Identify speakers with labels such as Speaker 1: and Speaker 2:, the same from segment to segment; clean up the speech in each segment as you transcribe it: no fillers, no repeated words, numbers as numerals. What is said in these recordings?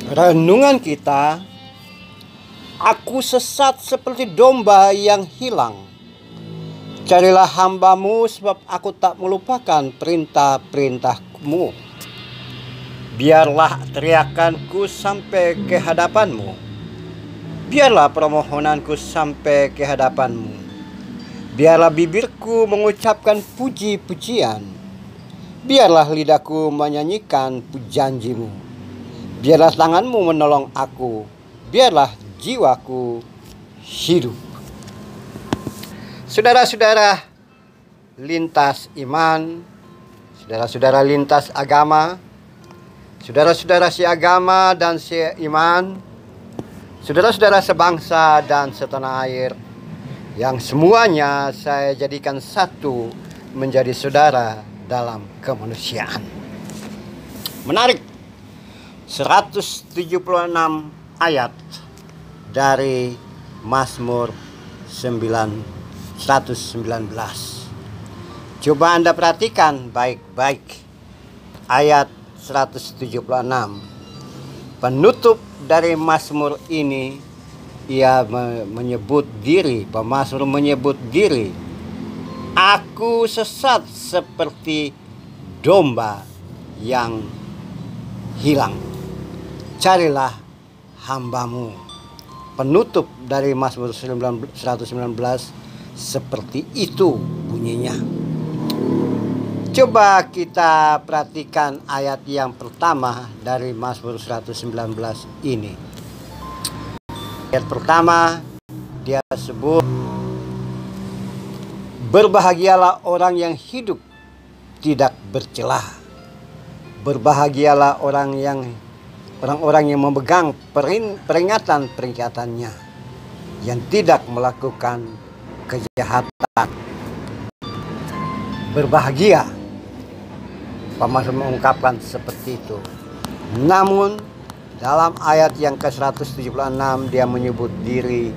Speaker 1: Renungan kita, aku sesat seperti domba yang hilang. Carilah hamba-Mu sebab aku tak melupakan perintah-perintah-Mu. Biarlah teriakanku sampai ke hadapan-Mu. Biarlah permohonanku sampai ke hadapan-Mu. Biarlah bibirku mengucapkan puji-pujian. Biarlah lidahku menyanyikan janji-Mu. Biarlah tangan-Mu menolong aku. Biarlah jiwaku hidup. Saudara-saudara lintas iman, saudara-saudara lintas agama, saudara-saudara seagama dan seiman, saudara-saudara sebangsa dan setanah air, yang semuanya saya jadikan satu menjadi saudara dalam kemanusiaan. Menarik, 176 ayat dari Mazmur 119. Coba Anda perhatikan baik-baik ayat 176. Penutup dari Mazmur ini, ia menyebut diri, pemazmur menyebut diri, aku sesat seperti domba yang hilang. Carilah hamba-Mu. Penutup dari Mazmur 119 seperti itu bunyinya. Coba kita perhatikan ayat yang pertama dari Mazmur 119 ini. Ayat pertama dia sebut, berbahagialah orang yang hidup tidak bercelah. Berbahagialah orang-orang yang memegang peringatan-peringatannya, yang tidak melakukan kejahatan. Berbahagia, pemazmur mengungkapkan seperti itu. Namun dalam ayat yang ke-176 dia menyebut diri,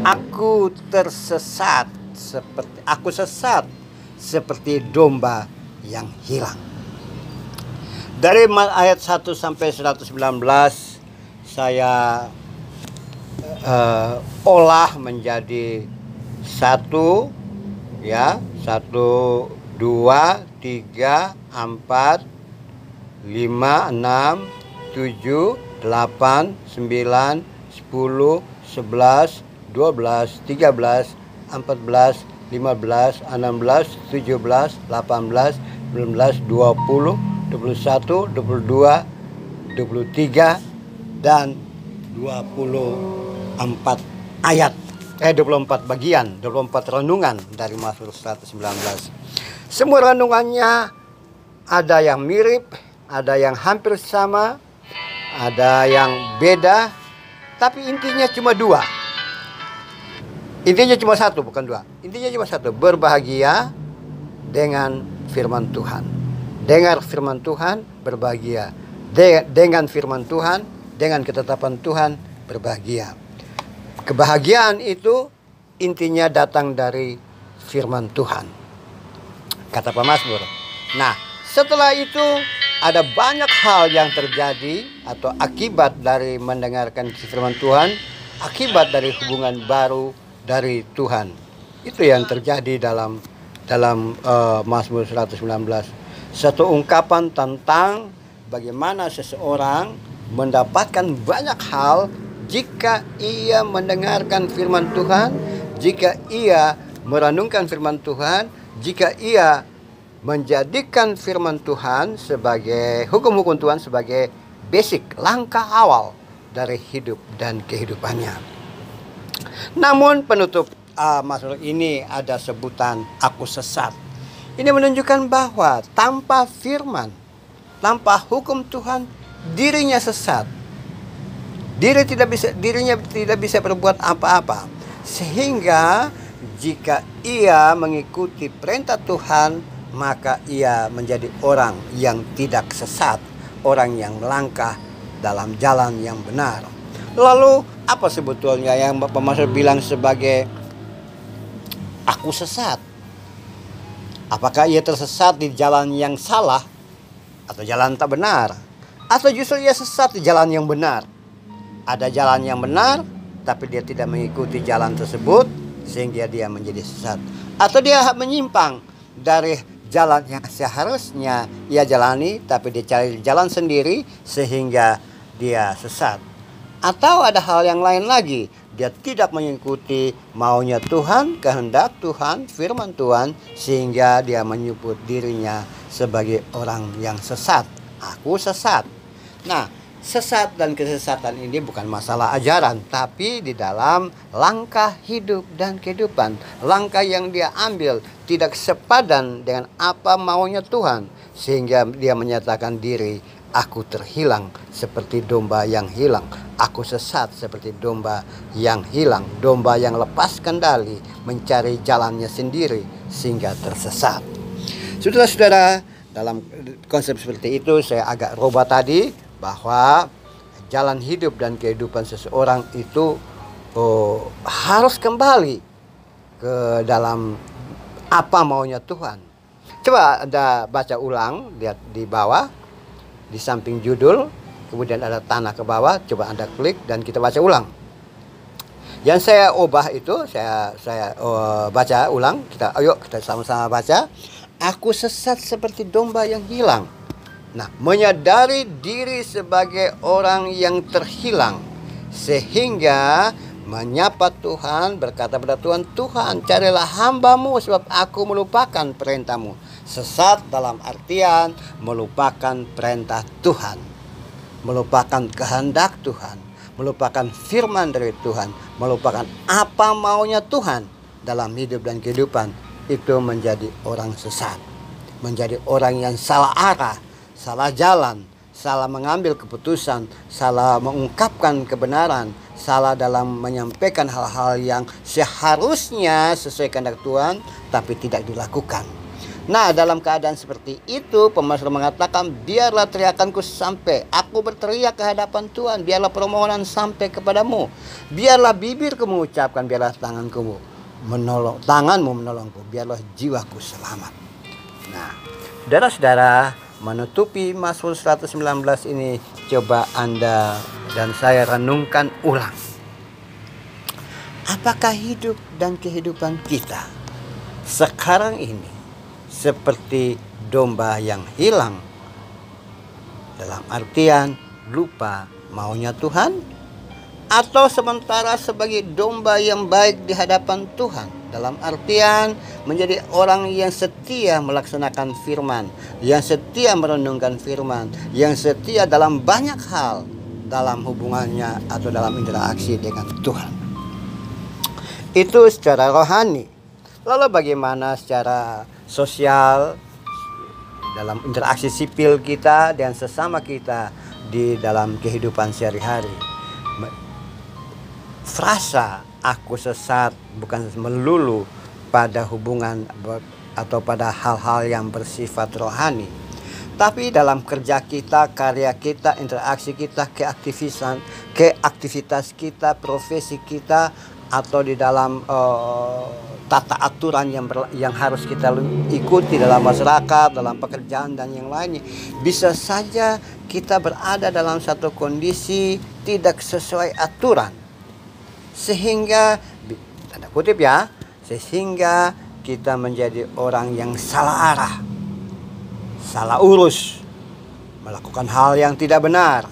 Speaker 1: aku sesat seperti domba yang hilang. Dari ayat 1 sampai 119 saya olah menjadi 1, 2, 3, 4, 5, 6, 7, 8, 9, 10, 11, 12, 13, 14, 15, 16, 17, 18, 19, 20, 21, 22, 23 dan 24 ayat 24 bagian, 24 renungan dari Mazmur 119. Semua renungannya ada yang mirip, ada yang hampir sama, ada yang beda, tapi intinya cuma dua. Intinya cuma satu, bukan dua. Intinya cuma satu, berbahagia dengan firman Tuhan. Dengar firman Tuhan, berbahagia. Dengan firman Tuhan, dengan ketetapan Tuhan, berbahagia. Kebahagiaan itu intinya datang dari firman Tuhan, kata pemazmur. Nah, setelah itu ada banyak hal yang terjadi atau akibat dari mendengarkan firman Tuhan, akibat dari hubungan baru dari Tuhan. Itu yang terjadi dalam Mazmur 119. Satu ungkapan tentang bagaimana seseorang mendapatkan banyak hal jika ia mendengarkan firman Tuhan, jika ia merenungkan firman Tuhan, jika ia menjadikan firman Tuhan sebagai hukum-hukum Tuhan sebagai basic, langkah awal dari hidup dan kehidupannya. Namun penutup Mazmur ini ada sebutan aku sesat. Ini menunjukkan bahwa tanpa firman, tanpa hukum Tuhan, dirinya sesat. Dirinya tidak bisa berbuat apa-apa. Sehingga jika ia mengikuti perintah Tuhan, maka ia menjadi orang yang tidak sesat, orang yang melangkah dalam jalan yang benar. Lalu apa sebetulnya yang pemazmur bilang sebagai aku sesat? Apakah ia tersesat di jalan yang salah atau jalan tak benar? Atau justru ia sesat di jalan yang benar. Ada jalan yang benar, tapi dia tidak mengikuti jalan tersebut, sehingga dia menjadi sesat. Atau dia menyimpang dari jalan yang seharusnya ia jalani, tapi dia cari jalan sendiri, sehingga dia sesat. Atau ada hal yang lain lagi, dia tidak mengikuti maunya Tuhan, kehendak Tuhan, firman Tuhan, sehingga dia menyebut dirinya sebagai orang yang sesat. Aku sesat. Nah, sesat dan kesesatan ini bukan masalah ajaran, tapi di dalam langkah hidup dan kehidupan. Langkah yang dia ambil tidak sepadan dengan apa maunya Tuhan, sehingga dia menyatakan diri, aku terhilang seperti domba yang hilang. Aku sesat seperti domba yang hilang. Domba yang lepas kendali, mencari jalannya sendiri sehingga tersesat. Saudara-saudara, dalam konsep seperti itu saya agak robah tadi, bahwa jalan hidup dan kehidupan seseorang itu harus kembali ke dalam apa maunya Tuhan. Coba Anda baca ulang, lihat di bawah, di samping judul, kemudian ada tanah ke bawah, coba Anda klik dan kita baca ulang. Yang saya ubah itu, saya baca ulang, ayo kita sama-sama baca. Aku sesat seperti domba yang hilang. Nah, menyadari diri sebagai orang yang terhilang, sehingga menyapa Tuhan, berkata pada Tuhan, Tuhan carilah hamba-Mu sebab aku melupakan perintah-Mu. Sesat dalam artian melupakan perintah Tuhan, melupakan kehendak Tuhan, melupakan firman dari Tuhan, melupakan apa maunya Tuhan dalam hidup dan kehidupan. Itu menjadi orang sesat, menjadi orang yang salah arah, salah jalan, salah mengambil keputusan, salah mengungkapkan kebenaran, salah dalam menyampaikan hal-hal yang seharusnya sesuai kehendak Tuhan, tapi tidak dilakukan. Nah, dalam keadaan seperti itu, pemazmur mengatakan, biarlah teriakanku sampai, aku berteriak ke hadapan Tuhan, biarlah permohonan sampai kepadamu, biarlah bibirku mengucapkan, biarlah tanganmu menolongku, biarlah jiwaku selamat. Nah, saudara-saudara, menutupi Mazmur 119 ini, coba Anda dan saya renungkan ulang. Apakah hidup dan kehidupan kita sekarang ini seperti domba yang hilang, dalam artian lupa maunya Tuhan, atau sementara sebagai domba yang baik di hadapan Tuhan, dalam artian menjadi orang yang setia melaksanakan firman, yang setia merenungkan firman, yang setia dalam banyak hal dalam hubungannya atau dalam interaksi dengan Tuhan. Itu secara rohani. Lalu bagaimana secara sosial, dalam interaksi sipil kita dan sesama kita di dalam kehidupan sehari-hari? Frasa aku sesat bukan melulu pada hubungan atau pada hal-hal yang bersifat rohani, tapi dalam kerja kita, karya kita, interaksi kita, keaktivitas kita, profesi kita, atau di dalam tata aturan yang harus kita ikuti dalam masyarakat, dalam pekerjaan dan yang lainnya. Bisa saja kita berada dalam satu kondisi tidak sesuai aturan, sehingga, tanda kutip ya, sehingga kita menjadi orang yang salah arah, salah urus, melakukan hal yang tidak benar,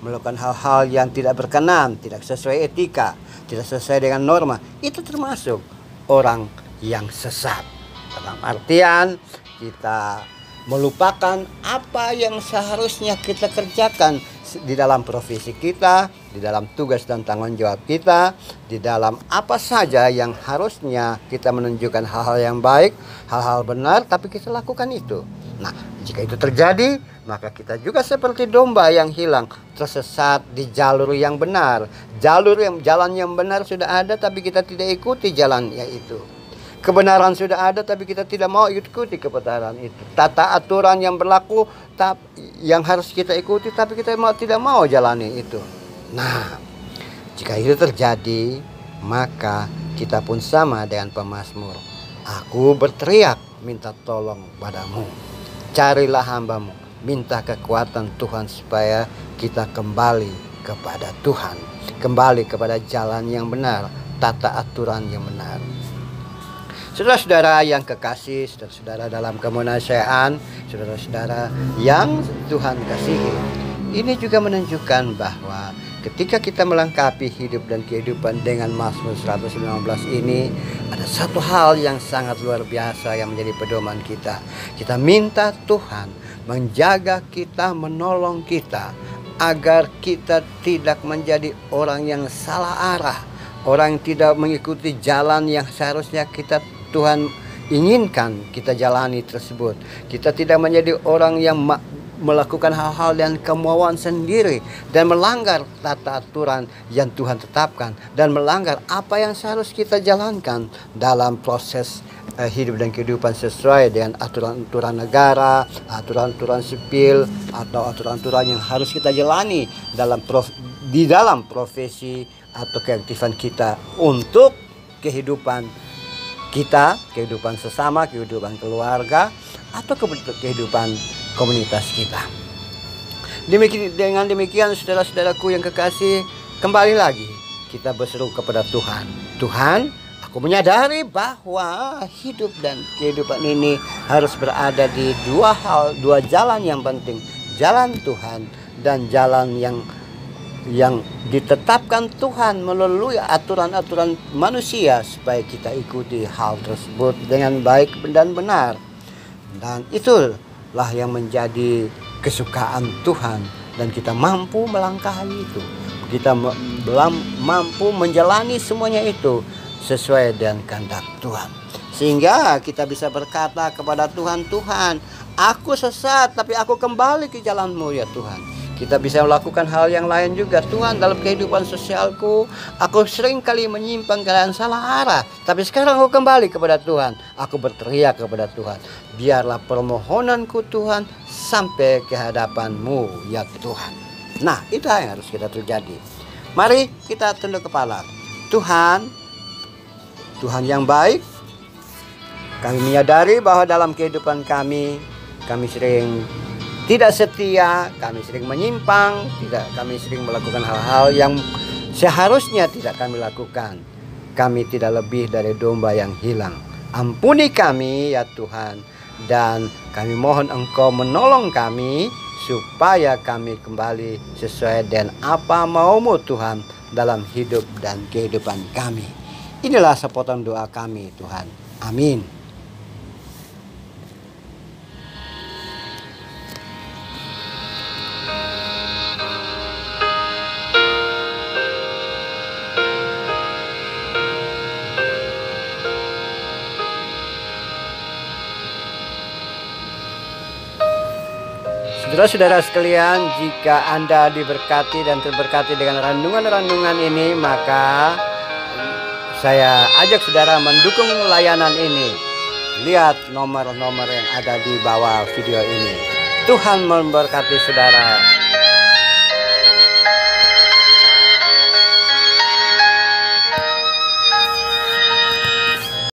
Speaker 1: melakukan hal-hal yang tidak berkenan, tidak sesuai etika, tidak sesuai dengan norma. Itu termasuk orang yang sesat. Dalam artian kita melupakan apa yang seharusnya kita kerjakan di dalam profesi kita, di dalam tugas dan tanggung jawab kita, di dalam apa saja yang harusnya kita menunjukkan hal-hal yang baik, hal-hal benar, tapi kita lakukan itu. Nah, jika itu terjadi, maka kita juga seperti domba yang hilang, tersesat di jalur yang benar. Jalan yang benar sudah ada, tapi kita tidak ikuti jalannya itu. Kebenaran sudah ada, tapi kita tidak mau ikuti kebenaran itu. Tata aturan yang berlaku, yang harus kita ikuti, tapi kita tidak mau jalani itu. Nah, jika itu terjadi, maka kita pun sama dengan pemazmur. Aku berteriak minta tolong padamu. Carilah hamba-Mu, minta kekuatan Tuhan supaya kita kembali kepada Tuhan, kembali kepada jalan yang benar, tata aturan yang benar. Saudara-saudara yang kekasih, saudara-saudara dalam kemunasiaan, saudara-saudara yang Tuhan kasihi, ini juga menunjukkan bahwa ketika kita melengkapi hidup dan kehidupan dengan Mazmur 119 ini, ada satu hal yang sangat luar biasa yang menjadi pedoman kita. Kita minta Tuhan menjaga kita, menolong kita, agar kita tidak menjadi orang yang salah arah, orang yang tidak mengikuti jalan yang seharusnya Tuhan inginkan kita jalani tersebut. Kita tidak menjadi orang yang melakukan hal-hal dan kemauan sendiri dan melanggar tata aturan yang Tuhan tetapkan dan melanggar apa yang seharus kita jalankan dalam proses hidup dan kehidupan sesuai dengan aturan-aturan negara, aturan-aturan sipil, atau aturan-aturan yang harus kita jalani di dalam profesi atau keaktifan kita untuk kehidupan kita, kehidupan sesama, kehidupan keluarga, atau kehidupan komunitas kita. Dengan demikian, saudara-saudaraku yang kekasih, kembali lagi kita berseru kepada Tuhan. Tuhan, aku menyadari bahwa hidup dan kehidupan ini harus berada di dua jalan yang penting. Jalan Tuhan dan jalan yang ditetapkan Tuhan melalui aturan-aturan manusia, supaya kita ikuti hal tersebut dengan baik dan benar. Dan itulah yang menjadi kesukaan Tuhan, dan kita mampu melangkahi itu. Kita mampu menjalani semuanya itu sesuai dengan kehendak Tuhan, sehingga kita bisa berkata kepada Tuhan, Tuhan, aku sesat tapi aku kembali ke jalan-Mu ya Tuhan. Kita bisa melakukan hal yang lain juga. Tuhan, dalam kehidupan sosialku, aku sering kali menyimpang ke salah arah. Tapi sekarang aku kembali kepada Tuhan. Aku berteriak kepada Tuhan. Biarlah permohonanku Tuhan sampai ke hadapan-Mu ya Tuhan. Nah, itu yang harus kita terjadi. Mari kita tunduk kepala. Tuhan yang baik, kami menyadari bahwa dalam kehidupan kami sering tidak setia, kami sering menyimpang, kami sering melakukan hal-hal yang seharusnya tidak kami lakukan. Kami tidak lebih dari domba yang hilang. Ampuni kami ya Tuhan, dan kami mohon Engkau menolong kami supaya kami kembali sesuai dengan apa mau-Mu Tuhan dalam hidup dan kehidupan kami. Inilah sepotong doa kami Tuhan. Amin. Saudara-saudara sekalian, jika Anda diberkati dan terberkati dengan renungan-renungan ini, maka saya ajak saudara mendukung layanan ini. Lihat nomor-nomor yang ada di bawah video ini. Tuhan memberkati saudara.